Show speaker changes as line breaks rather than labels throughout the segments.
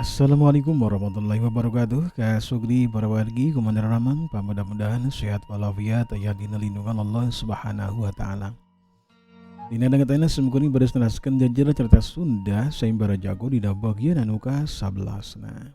Assalamualaikum warahmatullahi wabarakatuh. Kasugdi para wargi kumandar ramang mudah-mudahan sehat walafiat aya dina lindungan Allah Subhanahu wa taala. Dina dangetna semukuni beres neraskeun jajar cerita Sunda saimbara jago dina bagian anu ka-11 na.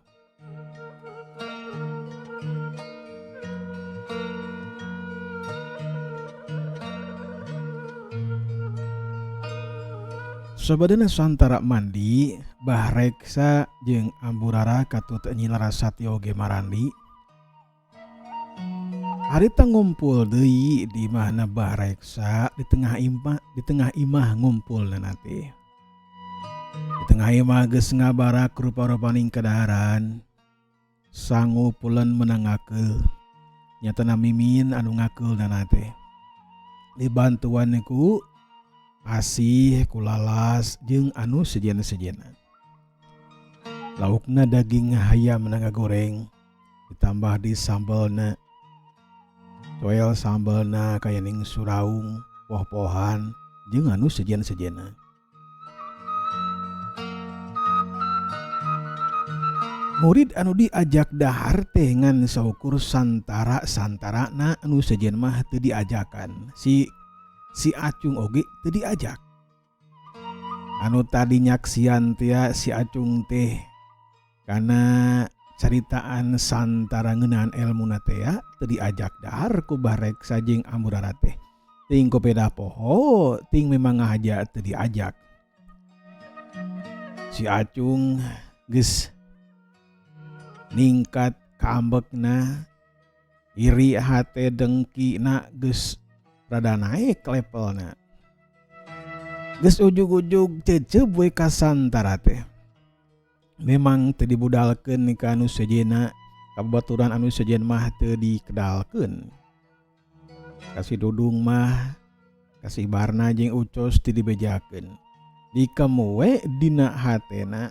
Sabadana santara mandi bahreksa jeung amburara katut nyilarasati oge marandi. Harita ngumpul deui di mana bahreksa di tengah imah ngumpulna teh. Di tengah imah geus ngabarak rupa-rupaning kadaharan. Sangu pulen menangakeul. Nyatana mimin anu ngakeulna teh. Dibantuan ku asih kulalas jeung anu sejenna-sejenna. Laukna daging hayam nangga goreng ditambah di sambelna. Toel sambelna kaya ning suraung, poh-pohan jeung anu sejenna-sejenna. Murid anu diajak dahar teh ngan saukur santarana anu sejen mah teu diajakan. Si Acung oge teu diajak. Anu tadi nyaksian teh si Acung teh kana caritaan santara ngeunaan elmuna teh teu diajak dahar ku bahreksa jeung amburara teh. Ting ku peda poho, ting memang ngahaja teu diajak. Si Acung geus ningkat kaambekna, iri hate dengkina geus rada naik levelna. Geus ujug-ujug cecep we ka santara teh. Memang teu dibudalkeun ka anu sejenna, kabaturan anu sejen mah teu dikedalkeun. Kasih Dudung mah, kasih Barna jeung Ucos teu dibejakeun. Dikemu we dina hatena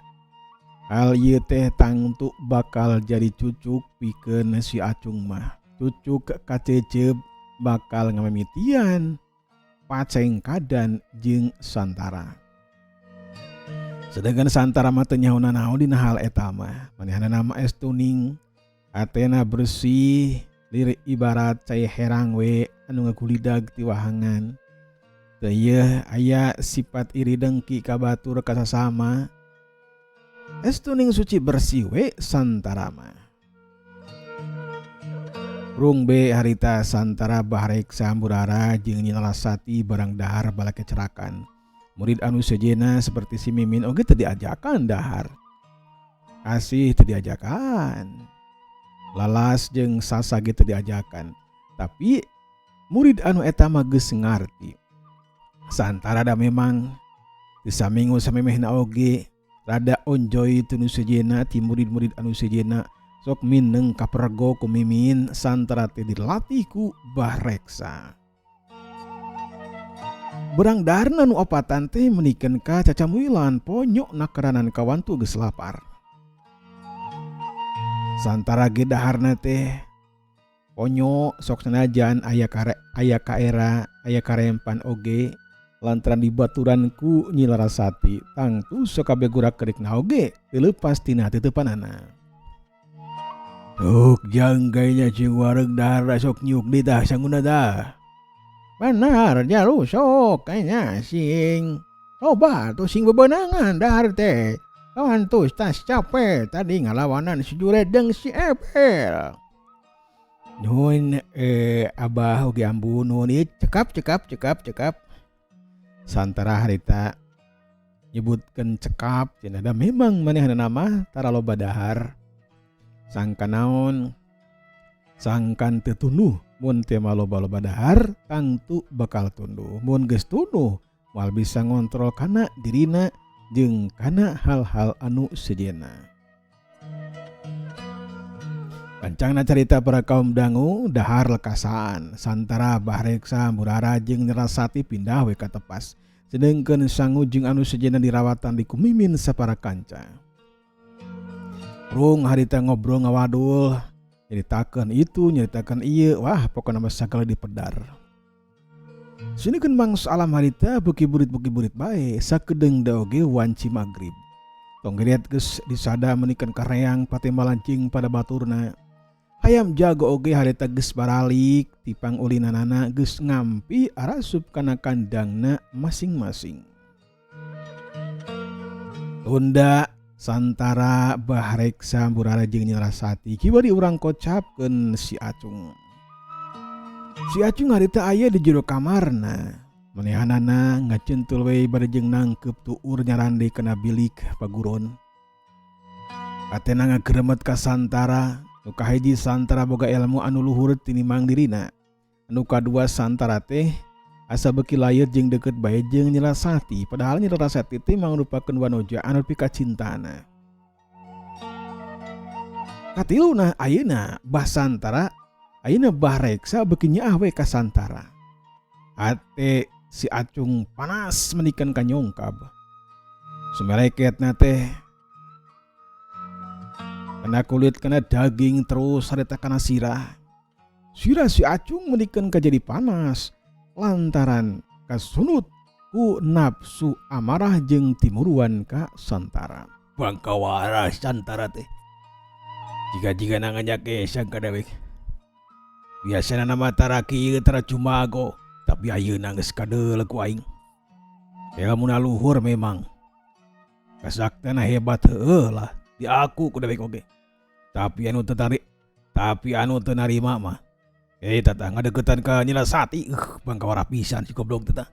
hal ieu teh tangtu bakal jadi cucuk pikeun si Acung mah. Cucuk kacecep bakal ngamimitian pacengkadan jeung santara. Sedangkan santara mah teu nyaho naon dina hal eta mah. Manehna mah estuning atena bersih, lirik ibarat cai herang we anu ngagulidag ti wahangan. Teu ieu aya sifat iri dengki ka batur ka sasama. Estuning suci bersih we santara mah. Rung be harita santara bahreksa amburara jeung nyilarasati barang dahar bala kecerakan. Murid anu sejenna seperti si Mimin oge teu diajakan dahar. Asih teu diajakan. Lalas jeung Sasa ge teu diajakan. Tapi murid anu eta mah geus ngarti. Santara da memang teu samingu samemehna oge rada onjoy teu nu sejenna ti murid-murid anu sejenna. Sok mineng kapergo ku Mimin santara teh dilatih ku bahreksa. Berang daharna nu opatan teh menikeun ka cacamuilan ponyok nakaranan kawantu geus lapar. Santara ge daharna teh ponyo sok sanajan aya kaera aya karempan oge lantaran dibaturan ku nyilarasati tangtu sok kabeh gurak kerikna oge teu leupas tina teutepanana. Tuk janggainya cing wareg dahar sok nyuk di dah sanguna dah. Benar jaru sok kayaknya sing. Coba tuh sing bebenangan dahar teh. Kawan tuh tas capek tadi ngalawanan si Juredeng si Epel. Nun abah oge ambu nun cekap. Santara harita nyebutkeun cekap cenah da memang manehna nama tara loba dahar. Sangkan naon, sangkan teu tunduh mun teu maloba-loba dahar tangtu bakal tunduh. Mun geus tunduh moal bisa ngontrol kana dirina jeung kana hal-hal anu sejenna. Pancangna carita para kaum dangu dahar lekasaan santara bahreksa amburara jeung nyirasati pindah we ka tepas. Sedengkeun sangu jeung anu sejenna dirawatan di kumimin sapara kanca. Rung harita ngobrol ngawadul, nyeritakeun itu, nyeritakeun ieu, wah pokona mah sagala dipedar. Sinikeun mangsa alam harita buki burit bae sakedeung da oge wanci magrib. tong geriat geus disada menikan kareang pate malancing pada baturna. Hayam jago oge harita geus baralik tipang ulinanana geus ngampi arasup kana kandangna masing-masing. Tunda Santara Bahreksa Burara jeung Nyirasati kibari urang kocapkeun si Acung. Si Acung harita aya di jero kamarna. Manehanana ngacentul we bade jeung nangkep tuur nyarande kana bilik paguron. Katena ngagremet ka Santara, nu kahiji Santara boga ilmu anu luhur tinimang dirina. Anu kadua Santara teh asa beuki layeut jeung deukeut bae jeung Nyirasati, padahal Nyirasati teh mangrupakeun wanoja anu pikacintana. Katiluna ayeuna Bah Santara, ayeuna Bahreksa beuki nyaah we ka Santara. Hate si Acung panas menikan ka nyongkab. Sumereketna teh kena kulit kena daging terus harita kana sirah. Sirah si Acung menikan ka jadi panas lantaran kasunut ku nafsu amarah jeung timuruan ka Santara. Bangkawara Santara teh jika nanganyake sang kadawek. Biasana nama taraki ieu tara cumago, tapi ayeuna geus kadeulek ku aing. Ilmuna luhur memang. Kasaktana hebat heueuh lah di aku ku dewek oge. Tapi anu teu narima mah tata ngadeukeutan ka Nyirasati, bangkawara pisan si goblok tata.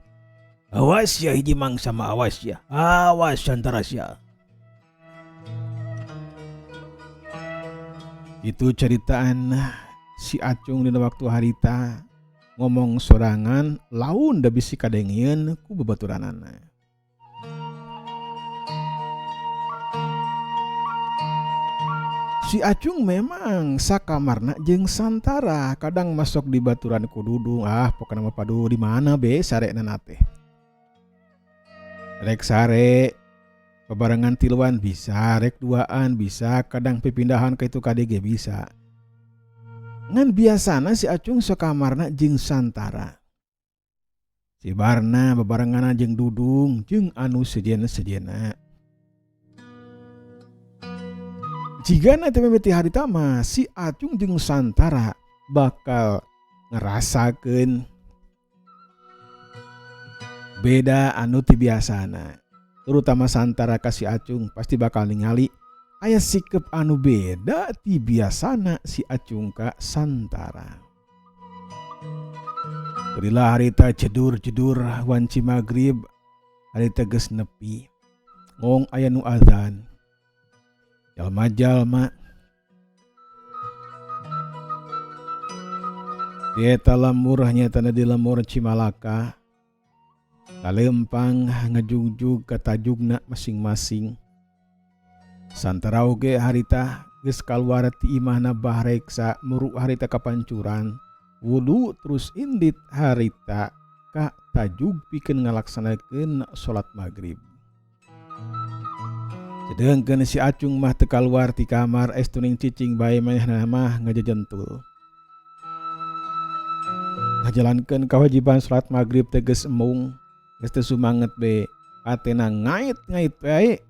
Awas ya hiji mangsa mah awas ya. Awas Santara sia. Itu ceritaan si Acung dina waktu harita ngomong sorangan laun da bisi kadengieun ku babaturanana. Si Acung memang sakamarna jeung Santara, kadang masuk di baturan ku Dudung. Pokona mah padu di mana be sarenana teh. Rek sare bebarengan tiluan bisa, rek duaan bisa, kadang pipindahan ka itu KDG bisa. Ngan biasana si Acung sakamarna jeung Santara. Si Barna bebarengan jeung Dudung jeung anu sejen-sejena. Jigana teh mimiti harita mah si Acung jeung Santara bakal ngerasakeun beda anu ti biasana. Terutama Santara ka si Acung pasti bakal ningali aya sikep anu beda ti biasana si Acung ka Santara. Kurilah harita jedur-jedur wanci magrib, harita geus nepi. Ngong aya nu azan. Jalma-jalma dieta lamurahnya tanda di lemur Cimalaka kalempang ngajungjug ka tajugna masing-masing. Santara oge harita geus kaluar ti imahna Bahreksa muru harita ka pancuran wudu terus indit harita ka tajug pikeun ngalaksanakeun salat magrib. Sedengkeun si Acung mah teu kaluar ti kamar estuning cicing bae manehna mah ngajajentul. Ngajalankeun kewajiban salat magrib teh geus embung, geus teu sumanget be, hatena ngait-ngait wae.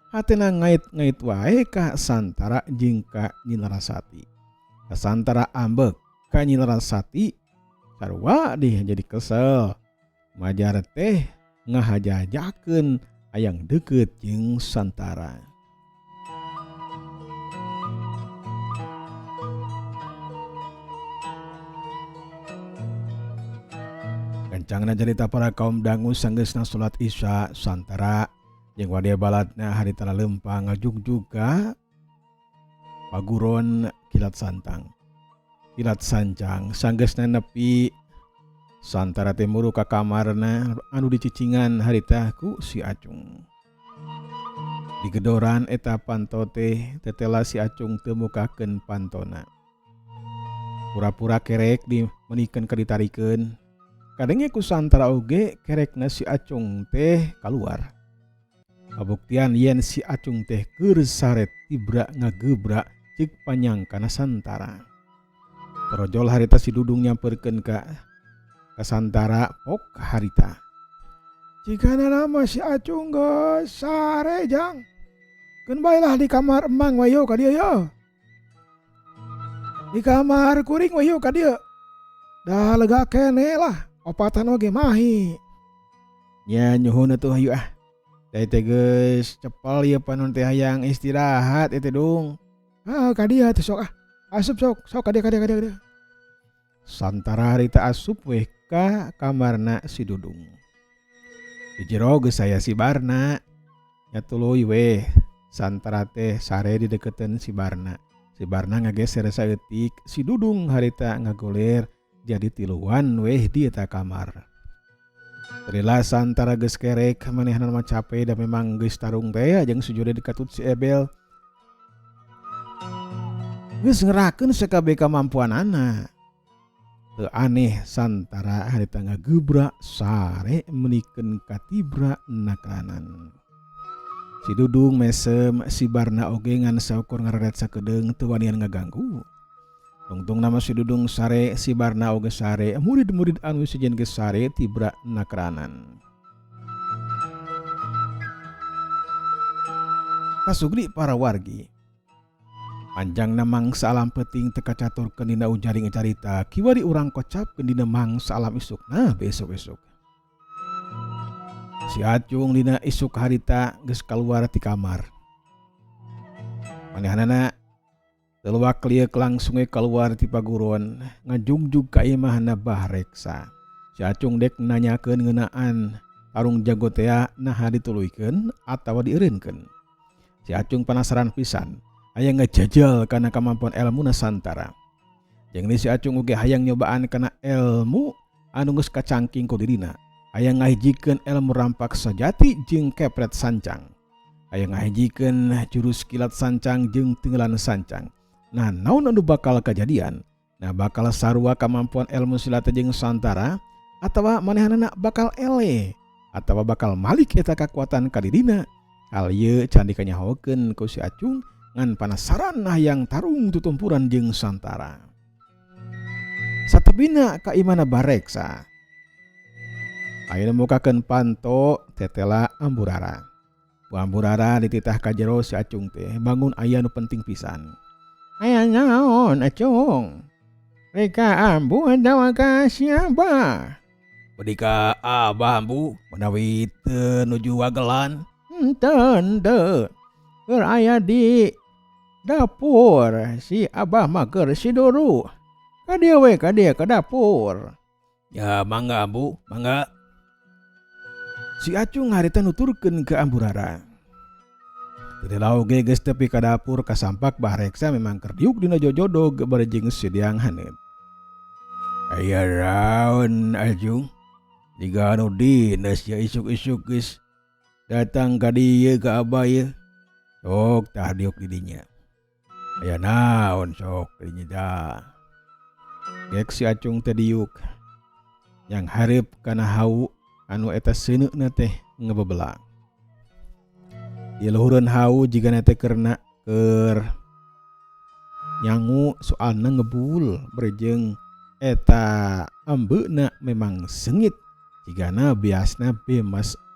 Hatena ngait-ngait wae ka Santara jeung ka Nyirasati. Ka Santara ambek, ka Nyirasati sarua deh jadi kesel. Majar teh ngahajajakeun ayang deket jeung Santara. Kencangna cerita para kaum dangu sanggeusna salat Isya, Santara jeung wadia baladna harita lempang ngajugjug ka paguron kilat sancang sanggeusna nepi. Santara teh muru ka kamarna anu dicicingan harita ku si Acung. Di gedoran eta panto teh tetela si Acung teu mukakeun pantona. Pura-pura kerek dimenikeun ka ditarikeun. Kadenge ku Santara oge kerekna si Acung teh kaluar. Kabuktian yen si Acung teh keur saret tibra ngagebrak ceuk panyangkana Santara. Torojol harita si Dudung nyamperkeun ka Santara pok harita. Jika nama si Acung geus sare jang. Keun baelah di kamar emang wayo ka dieu yo. Di kamar kuring wayo ka dieu. Dah lega kene lah, opatan oge mahi. Nya nyuhun atuh hayu ah. Da teh geus cepel ieu panon teh hayang istirahat eta dong. Ka dieu teh sok ah. Asup sok ka dieu. Santara harita asup weh ka kamarna si Dudung. Di jero geus aya si Barna. Nya tuluy weh. Santara teh sare di deketan si Barna. Si Barna ngageser saeutik, si Dudung harita ngagoler jadi tiluan weh di eta kamar. Terila santara geus kerek manehna mah capek da memang geus tarung teh jeung sujud dikatut si Ebel. Geus ngerakeun sakabeh kamampuanana. Teu aneh santara harita ngagebrak sare menikeun katibra nakranan. Si Dudung mesem si Barna oge ngan saukur ngararet sakedeung teu wanian ngaganggu. Tungtung nama si Dudung sare si Barna oge sare murid-murid anu sejen geus sare tibra nakranan. Kasugdi para wargi. Panjangna mangsa alam peuting teu kacaturkeun dina ujaring carita kiwari urang kocapkeun dina mangsa alam isukna besok-besok. Si Acung dina isuk harita geus kaluar ti kamar. Manehanana teu liek langsung kaluar ti paguron ngajungjug ka imahna Bah Reksa. Si Acung dek nanyakeun ngeunaan tarung jago teh naha dituluykeun atawa dieureunkeun. Si Acung penasaran pisan aya ngajajal kana kamampuan elmuna santara. Jeung si Acung oge hayang nyobaan kana elmu anu geus kacangking ku dirina. Aya ngahijikeun elmu rampak sajati jeung kepret sancang. Aya ngahijikeun jurus kilat sancang jeung tenggelan sancang. Nah, naon anu bakal kajadian? Nah, bakal sarua kamampuan ilmu silat jeung santara atawa manehanana bakal ele atawa bakal malik eta kakuatan ka dirina. Hal ieu can dikanyahokeun ku si Acung ngan panasaran hayang tarung tutumpuran jeung santara. Satebina ka imana Bah Reksa. Ayeuna mukakeun panto tetela Amburara. Bu Amburara dititah ka jero si Acung teh bangun aya nu penting pisan. Aya naon Acung? Reka ambu hadawa ka siapa? Bedi ka Abah ambu menawi teu nuju wagelan. Henteu. Keur aya di dapur si Abah mah keur siduru. Ka dieu we ka dieu ka dapur. Ya mangga ambu, mangga. Si Acung harita nuturkeun ke Amburara. Tidela oge geus tepi ka dapur kasampak Bah Reksa memang kerdiuk dina jojodog barejing sidiang haneut. Aya raon Acung? Jiga anu dinas ya isuk-isuk geus datang ka dieu ka Abah ye. Sok tah diuk di dinya. Aya naon sok dinya dah. Gek si Acung teh diuk. Yang hareup kana hau anu eta seuneuna teh ngebebela. Di luhureun hau jigana teh keur nyangu soalna ngebul berjeng eta ambeuna memang sengit jigana biasna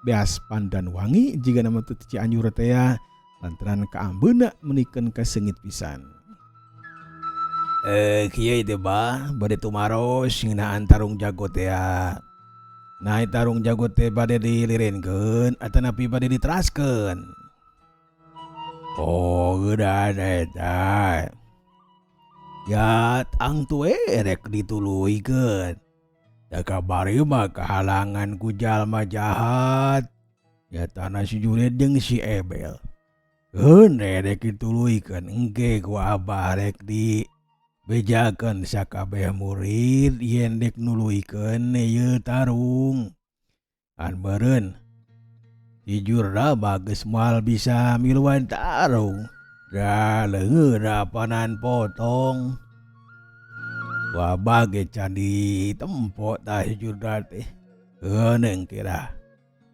beas pandan wangi jigana mah teu Cianjur teh lantaran ka ambeuna menikeun ka sengit pisan. Kieu teh Bah bade tumaros ngeunaan tarung jago teh. Nah, tarung jago teh bade dilirenkeun atau napi bade diteraskeun? Oh, geura eta. Ya, tang tue rek dituluykeun. Da kabari mah kahalangan ku jalma jahat. Ya tanah si Junet jeung si Ebel. Keun rek dituluykeun engke ku Abah rek di bejakeun sakabeh murid yen dek nuluykeun ieu tarung. An meureun jujur da bagus moal bisa miluan tarung. Da leungeur apanan potong. Wabah ge candi tempo tah jujur da teh. Keuneng kira.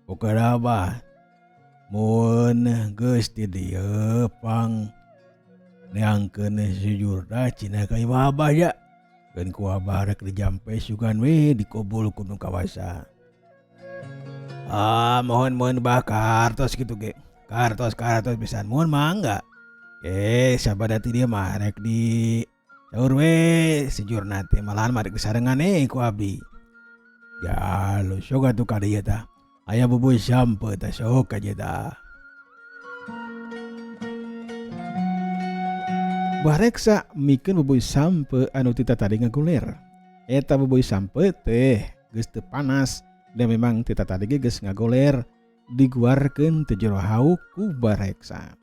Pokona Abah mun geus ti dieu pang neangkeun jujur da cina ka imah Abah ya. Keun ku Abah rek dijampe sugan we dikobul kudu kawasa. Mohon Bah kartos kitu ge. kartos pisan mun mangga. Sabadati dia mah rek di saur we sejurna teh malahan mah rek disarengan ku abdi. Ya lu sok atuh ka dieu tah. Aya bubuy sampe tah sok aja tah. Bareksa mikeun bubuy sampe anu tita tadi ngaguler. Eta bubuy sampe teh geus teu panas dan memang tita tadi geus ngagoler diguarkeun teu jero hauk ku bareksa.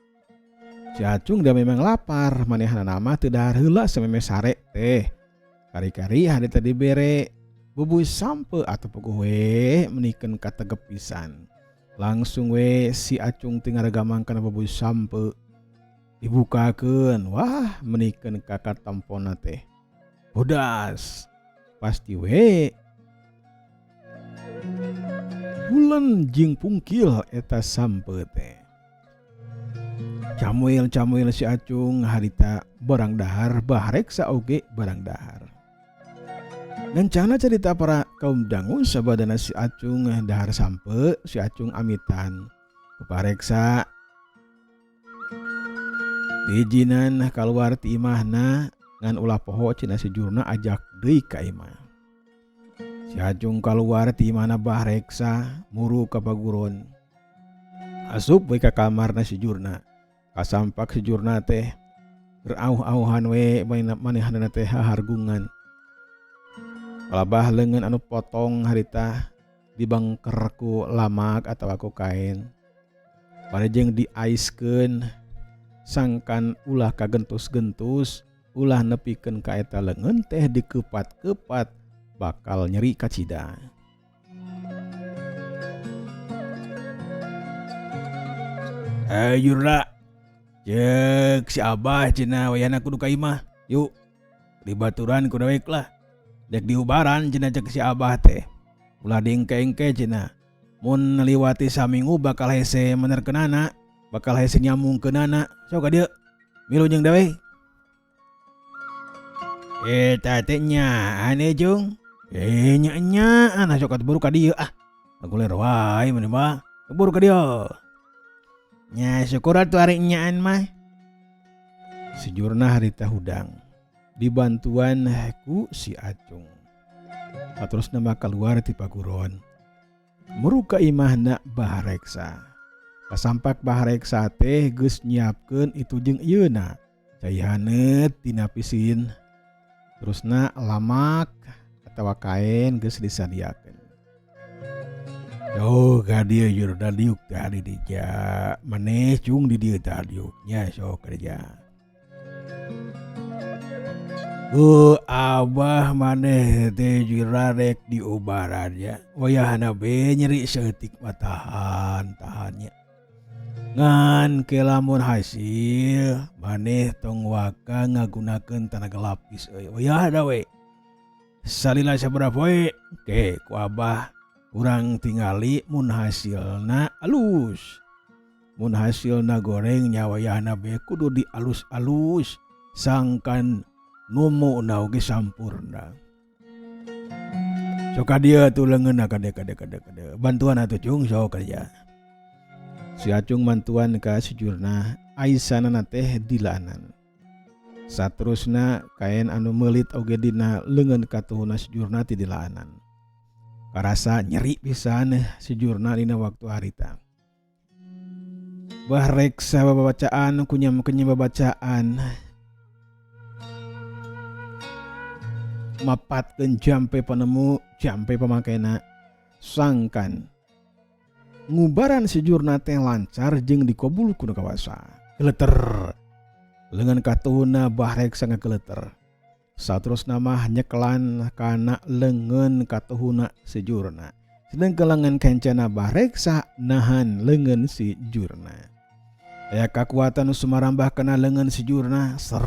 Si Acung da memang lapar, manehna mah teu dahar heula sameme sare teh. Kari-kari hade tadi bere bubuy sampe atuh puguh we menikeun kategep pisan. Langsung we si Acung teu ngaregamangkeun bubuy sampe. Dibukakeun, wah menikeun ka katamponna teh. Bodas. Pasti we bulan jeung pungkil eta sampe teh. Camuil si Acung harita barang dahar, bareksa oge barang dahar. Ngancana cerita para kaum dangu sabadana si Acung dahar sampe, si Acung amitan kepareksa dijinan kaluar ti imahna ngan ulah poho cenah si Jurna ajak deui ka imah. Si Acung kaluar ti imahna bareksa muru ka baguron. Asup we ka kamarna si Jurna. Kasampak si Jurna teh berauh-auhan we manehna teh hahargungan. Kalabah leungeun anu potong harita dibangker ku lamak atawa ku kain. Parejeng diaiskeun sangkan ulah kagentus-gentus, ulah nepikeun ka eta leungeun teh dikepat-kepat bakal nyeri kacida. Jurna, cek si Abah cenah wayahna kudu ka imah. Yuk, dibaturan kudu daek lah. Dek diubaran cenah cek si Abah teh. Ulah diengke-engke cenah. Mun liwati saminggu bakal hese menerkeunana, bakal hese nyamungkeunana. Sok ka dieu. Milu jeung dawe. Eta teh nyaan Jung. Nya-nyaan sok atuh buru ka dieu ah. Aku ler wae maneh mah. Buru ka dieu. Nya syukur atuh ari nyaan mah. Si Jurna harita hudang. Dibantuan ku si Acung. Terus nama keluar ti paguron. Muru ka imahna bareksa. Kasampak bareksa teh geus nyiapkeun itu jeung ieuna. Cai haneut tina pisin. Terusna lamak atawa kain geus disadiakeun. Oh ka dieu Jurna diuk tadi dija. Maneh cung di dieu tadi diuk nya sok kerja. Abah maneh teh Jurna rek diubaran ya. Wayahna be nyeri seutik mah tahan-tahannya. Ngan ke lamun hasil maneh tong waka ngagunakeun tenaga lapis euy. Wayahna we. Salila sabaraha poe ke ku Abah urang tingali mun hasilna alus. Mun hasilna goreng nya wayahna be kudu dialus-alus sangkan numu na oge sampurna. Sok ka dieu tuh leungeunna kade. Bantuan atuh Cung sok kerja. Si Acung bantuan ka si Jurna, aisanana teh dilaanan. Saterusna kain anu meulit oge dina leungeun katuhuna si Jurna ti dilaanan. Karasa nyeri pisan si Jurna dina waktu harita. Bareksa babacaan kunyam-kunyam babacaan. Mapatkeun jampe penemu jampe pamakena sangkan ngubaran si Jurna teh lancar jeung dikobulkeun kawasa. Geleter leungeun katuhuna bareksa ngageleter. Saterusna mah nyeklan kana leungeun katuhuna si Jurna. Sedeng kelengan kencana bareksa nahan leungeun si Jurna. Aya kakuatan nu sumarambah kana leungeun si Jurna. Ser.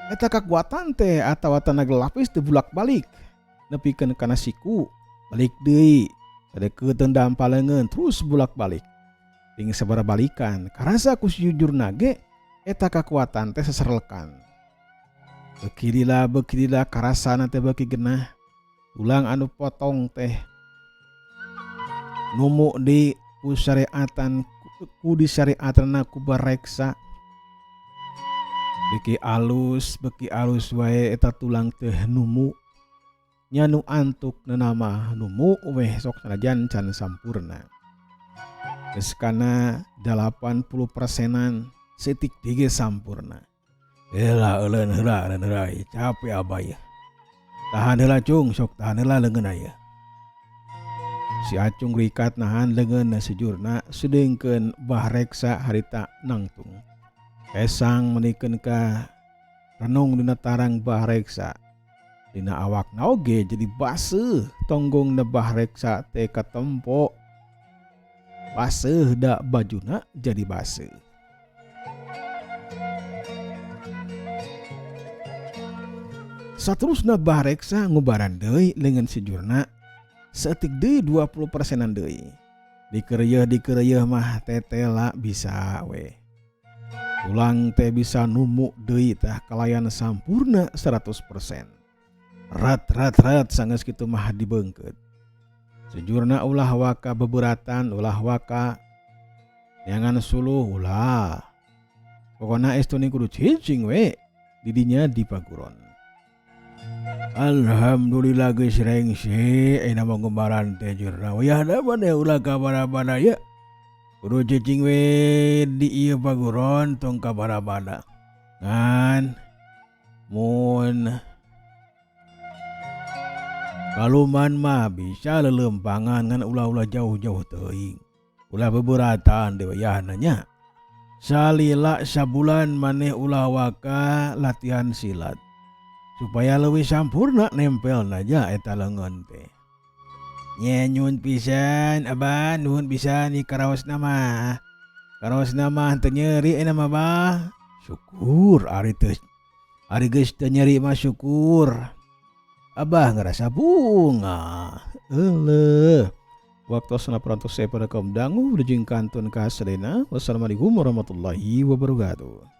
Eta kakuatan teh atawa tenaga lapis teu bulak-balik. Nepikeun kana siku, balik deui. Sadeukeuteuan dampaleungeun terus bulak-balik. Ting sabaraha balikan, karasa ku si Jurna ge eta kakuatan teh seserelekan. Bekirilah karasana teh beuki genah. Ulang anu potong teh numu di syariatan ku disyariatna ku bareksa beki alus wae eta tulang teh numu nya nu antuk nama numu weh sok sanajan can sampurna geus kana 80%-an setik dige sampurna. Heula euleun heula capek abah ya. Tahan heula cung, sok tahan heula leungeun aya. Si acung rikat nahan leungeunna sejurna sedengkeun bah reksa harita nangtung. Esang menikeun ka renung dina tarang bah reksa. Dina awakna oge jadi baseuh tonggongna bah reksa teh katempo. Baseuh da bajuna jadi baseuh. Saterusna bah reksa ngubaran deui leungeun sejurna seetik deui 20%-an deui. Dikeureuh mah tetela bisa we. Tulang teh bisa numu deui tah kalayan sampurna 100%. Rat sanggeus kitu mah dibeungkeut. Sejurna ulah waka beberatan, ulah waka neangan suluh ulah. Pokona estuni kudu cicing we didinya di paguron. Alhamdulillah geus rengse aya mah ngombaran teh jurna. Wayahna mane ulah ka bara-bara ya. Kudu cicing we di ieu paguron tong ka bara-bara. Ngan mun kaluman mah bisa lelempangan ngan ulah-ulah jauh-jauh teuing. Ulah beberatan dewe wayahna nya. Salila sabulan maneh ulah waka latihan silat. Supaya leuwih sampurna nempelna ja eta leungeun teh. Nya nyuhun pisan abah, nuhun pisan di karaosna mah. Karaosna mah teu nyeuri ena mah bah. Syukur ari geus teu nyeuri mah syukur. Abah ngerasa bunga. Euleuh. Waktosna parantos saya pada kaum dangu jeung kantun ka sadayana. Wassalamualaikum warahmatullahi wabarakatuh.